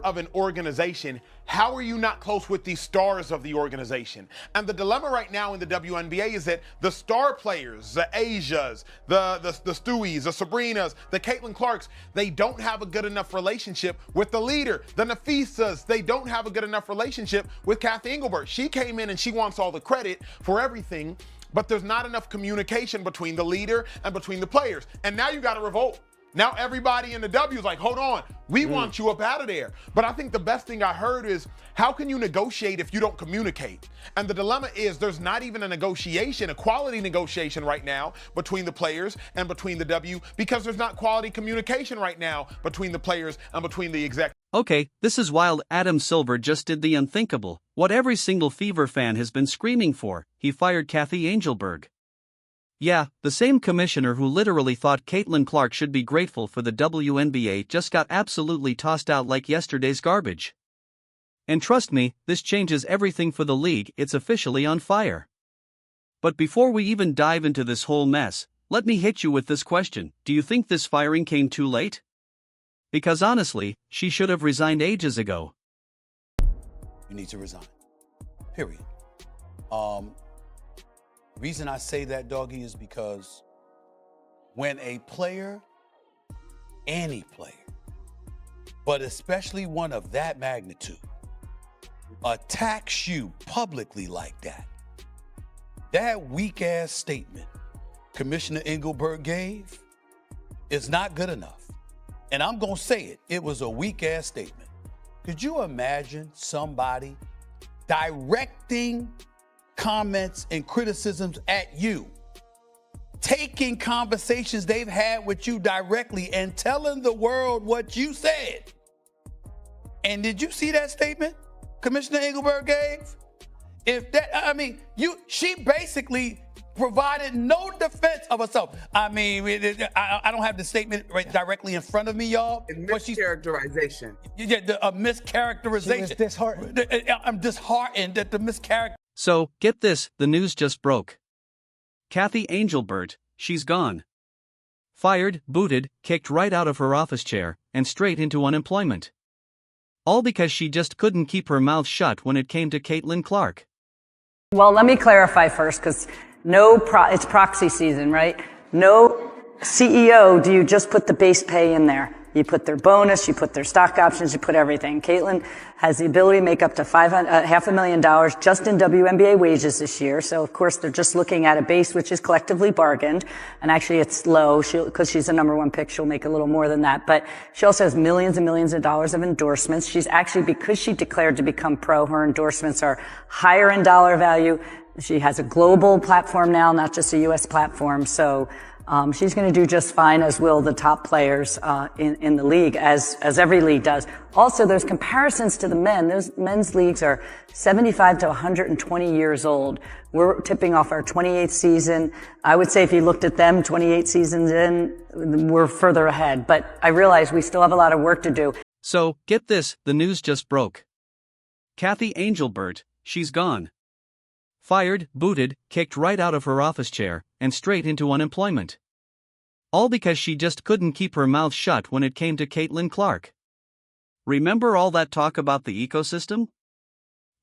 of an organization, how are you not close with the stars of the organization? And the dilemma right now in the WNBA is that the star players, the Asias, the Stewies, the Sabrinas, the Caitlin Clarks, they don't have a good enough relationship with the leader. The Nafisas, they don't have a good enough relationship with Kathy Angelbert. She came in and she wants all the credit for everything, but there's not enough communication between the leader and between the players. And now you got to revolt. Now everybody in the W is like, hold on, we want you up out of there. But I think the best thing I heard is, how can you negotiate if you don't communicate? And the dilemma is there's not even a negotiation, a quality negotiation right now between the players and between the W, because there's not quality communication right now between the players and between the executives. Okay, this is wild. Adam Silver just did the unthinkable, what every single Fever fan has been screaming for. He fired Kathy Angelbert. Yeah, the same commissioner who literally thought Caitlin Clark should be grateful for the WNBA just got absolutely tossed out like yesterday's garbage. And trust me, this changes everything for the league. It's officially on fire. But before we even dive into this whole mess, let me hit you with this question. Do you think this firing came too late? Because honestly, she should have resigned ages ago. You need to resign. Period. The reason I say that, doggy, is because when a player, any player, but especially one of that magnitude, attacks you publicly like that, that weak-ass statement Commissioner Engelbert gave is not good enough. And I'm going to say it. It was a weak-ass statement. Could you imagine somebody directing comments and criticisms at you, taking conversations they've had with you directly and telling the world what you said? And did you see that statement Commissioner Engelbert gave? She basically provided no defense of herself. I don't have the statement right directly in front of me, y'all. Mischaracterization. A mischaracterization. She was disheartened. I'm disheartened that the mischaracterization. So, get this, the news just broke. Kathy Angelbert, she's gone. Fired, booted, kicked right out of her office chair, and straight into unemployment. All because she just couldn't keep her mouth shut when it came to Caitlin Clark. Well, let me clarify first, because it's proxy season, right? No CEO do you just put the base pay in there. You put their bonus, you put their stock options, you put everything. Caitlin has the ability to make up to $500,000 just in WNBA wages this year. So, of course, they're just looking at a base which is collectively bargained. And actually, it's low. Because she's a number one pick, she'll make a little more than that. But she also has millions and millions of dollars of endorsements. She's actually, because she declared to become pro, her endorsements are higher in dollar value. She has a global platform now, not just a U.S. platform. So, she's going to do just fine, as will the top players in the league, as every league does. Also, there's comparisons to the men. Those men's leagues are 75 to 120 years old. We're tipping off our 28th season. I would say if you looked at them 28 seasons in, we're further ahead. But I realize we still have a lot of work to do. So, get this, the news just broke. Kathy Angelbert, she's gone. Fired, booted, kicked right out of her office chair, and straight into unemployment. All because she just couldn't keep her mouth shut when it came to Caitlin Clark. Remember all that talk about the ecosystem?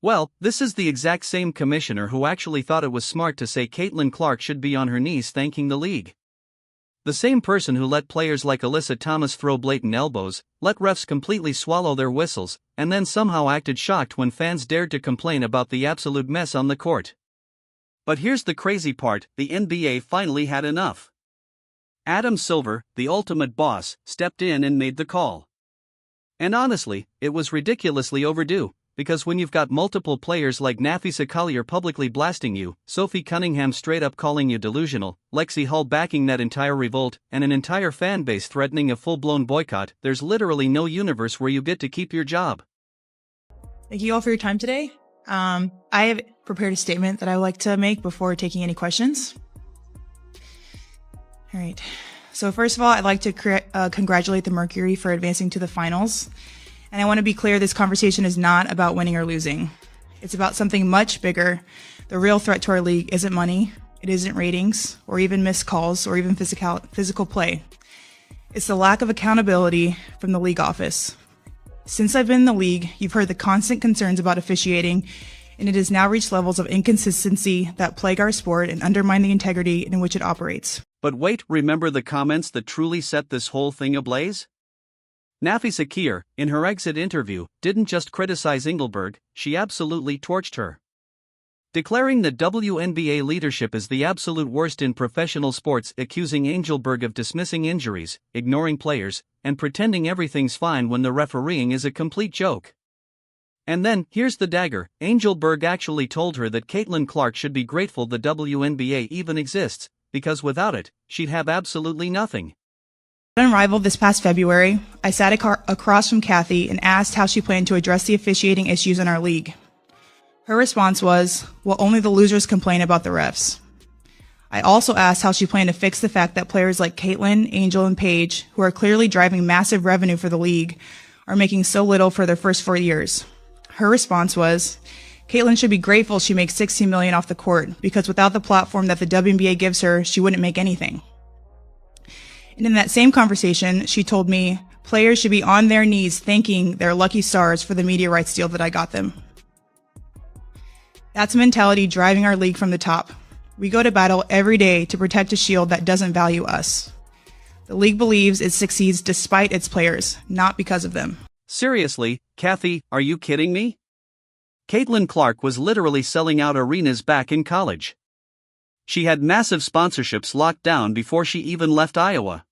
Well, this is the exact same commissioner who actually thought it was smart to say Caitlin Clark should be on her knees thanking the league. The same person who let players like Alyssa Thomas throw blatant elbows, let refs completely swallow their whistles, and then somehow acted shocked when fans dared to complain about the absolute mess on the court. But here's the crazy part, the NBA finally had enough. Adam Silver, the ultimate boss, stepped in and made the call. And honestly, it was ridiculously overdue, because when you've got multiple players like Nafisa Collier publicly blasting you, Sophie Cunningham straight up calling you delusional, Lexi Hull backing that entire revolt, and an entire fan base threatening a full-blown boycott, there's literally no universe where you get to keep your job. Thank you all for your time today. I have prepared a statement that I would like to make before taking any questions. All right. So first of all, I'd like to congratulate the Mercury for advancing to the finals. And I want to be clear, this conversation is not about winning or losing. It's about something much bigger. The real threat to our league isn't money, it isn't ratings, or even missed calls, or even physical play. It's the lack of accountability from the league office. Since I've been in the league, you've heard the constant concerns about officiating, and it has now reached levels of inconsistency that plague our sport and undermine the integrity in which it operates. But wait, remember the comments that truly set this whole thing ablaze? Nafi Sakir, in her exit interview, didn't just criticize Angelbert, she absolutely torched her. Declaring that WNBA leadership is the absolute worst in professional sports, accusing Angelbert of dismissing injuries, ignoring players, and pretending everything's fine when the refereeing is a complete joke. And then, here's the dagger, Angelbert actually told her that Caitlin Clark should be grateful the WNBA even exists, because without it, she'd have absolutely nothing. Unrivaled this past February, I sat across from Kathy and asked how she planned to address the officiating issues in our league. Her response was, well, only the losers complain about the refs. I also asked how she planned to fix the fact that players like Caitlin, Angel, and Paige, who are clearly driving massive revenue for the league, are making so little for their first 4 years. Her response was, Caitlin should be grateful she makes $16 million off the court, because without the platform that the WNBA gives her, she wouldn't make anything. And in that same conversation, she told me, players should be on their knees thanking their lucky stars for the media rights deal that I got them. That's a mentality driving our league from the top. We go to battle every day to protect a shield that doesn't value us. The league believes it succeeds despite its players, not because of them. Seriously, Kathy, are you kidding me? Caitlin Clark was literally selling out arenas back in college. She had massive sponsorships locked down before she even left Iowa.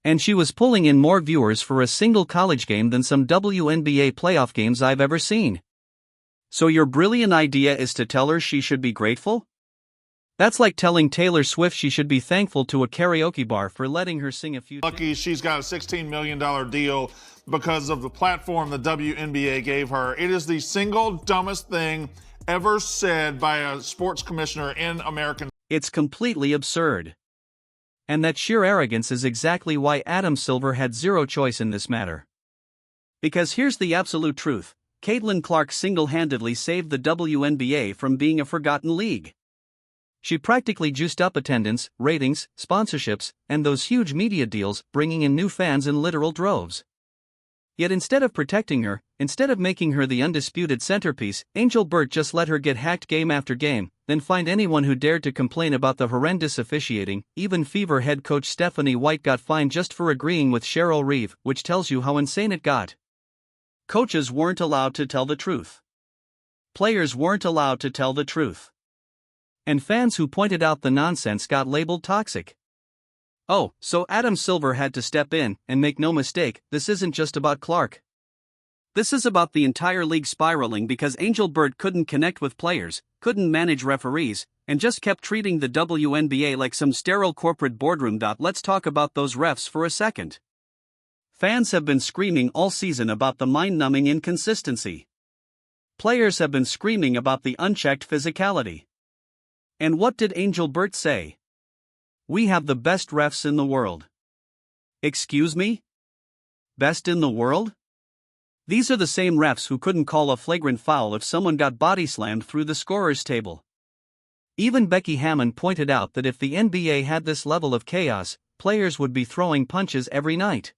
And she was pulling in more viewers for a single college game than some WNBA playoff games I've ever seen. So your brilliant idea is to tell her she should be grateful? That's like telling Taylor Swift she should be thankful to a karaoke bar for letting her sing a few. Lucky she's got a $16 million deal because of the platform the WNBA gave her. It is the single dumbest thing ever said by a sports commissioner in American. It's completely absurd. And that sheer arrogance is exactly why Adam Silver had zero choice in this matter. Because here's the absolute truth. Caitlin Clark single-handedly saved the WNBA from being a forgotten league. She practically juiced up attendance, ratings, sponsorships, and those huge media deals, bringing in new fans in literal droves. Yet instead of protecting her, instead of making her the undisputed centerpiece, Angelbert just let her get hacked game after game, then fined anyone who dared to complain about the horrendous officiating. Even Fever head coach Stephanie White got fined just for agreeing with Cheryl Reeve, which tells you how insane it got. Coaches weren't allowed to tell the truth. Players weren't allowed to tell the truth. And fans who pointed out the nonsense got labeled toxic. Oh, so Adam Silver had to step in, and make no mistake, this isn't just about Clark. This is about the entire league spiraling because Angelbert couldn't connect with players, couldn't manage referees, and just kept treating the WNBA like some sterile corporate boardroom. Let's talk about those refs for a second. Fans have been screaming all season about the mind-numbing inconsistency. Players have been screaming about the unchecked physicality. And what did Angelbert say? We have the best refs in the world. Excuse me? Best in the world? These are the same refs who couldn't call a flagrant foul if someone got body slammed through the scorer's table. Even Becky Hammon pointed out that if the NBA had this level of chaos, players would be throwing punches every night.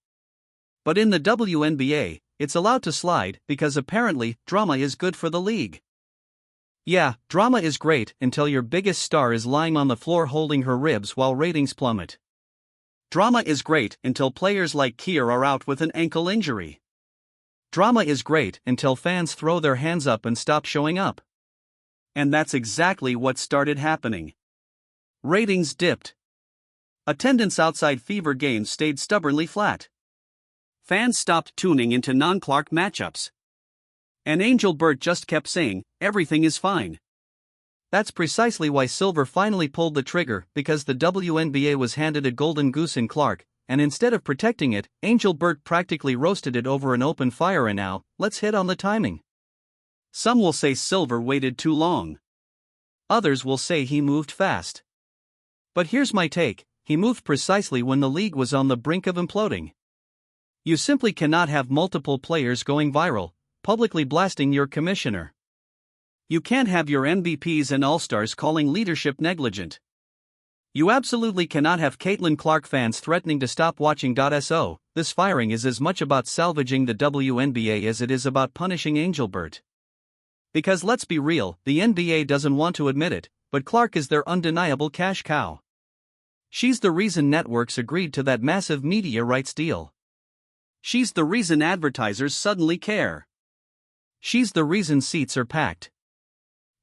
But in the WNBA, it's allowed to slide because apparently drama is good for the league. Yeah, drama is great until your biggest star is lying on the floor holding her ribs while ratings plummet. Drama is great until players like Kier are out with an ankle injury. Drama is great until fans throw their hands up and stop showing up. And that's exactly what started happening. Ratings dipped. Attendance outside Fever games stayed stubbornly flat. Fans stopped tuning into non-Clark matchups. And Angelbert just kept saying, everything is fine. That's precisely why Silver finally pulled the trigger, because the WNBA was handed a golden goose in Clark, and instead of protecting it, Angelbert practically roasted it over an open fire. And now, let's hit on the timing. Some will say Silver waited too long. Others will say he moved fast. But here's my take, he moved precisely when the league was on the brink of imploding. You simply cannot have multiple players going viral, publicly blasting your commissioner. You can't have your MVPs and All-Stars calling leadership negligent. You absolutely cannot have Caitlin Clark fans threatening to stop watching. So, this firing is as much about salvaging the WNBA as it is about punishing Angelbert. Because let's be real, the NBA doesn't want to admit it, but Clark is their undeniable cash cow. She's the reason networks agreed to that massive media rights deal. She's the reason advertisers suddenly care. She's the reason seats are packed.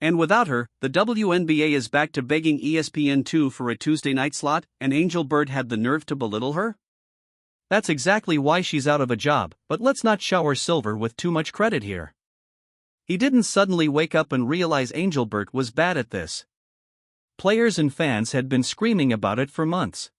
And without her, the WNBA is back to begging ESPN2 for a Tuesday night slot, and Angelbert had the nerve to belittle her? That's exactly why she's out of a job, but let's not shower Silver with too much credit here. He didn't suddenly wake up and realize Angelbert was bad at this. Players and fans had been screaming about it for months.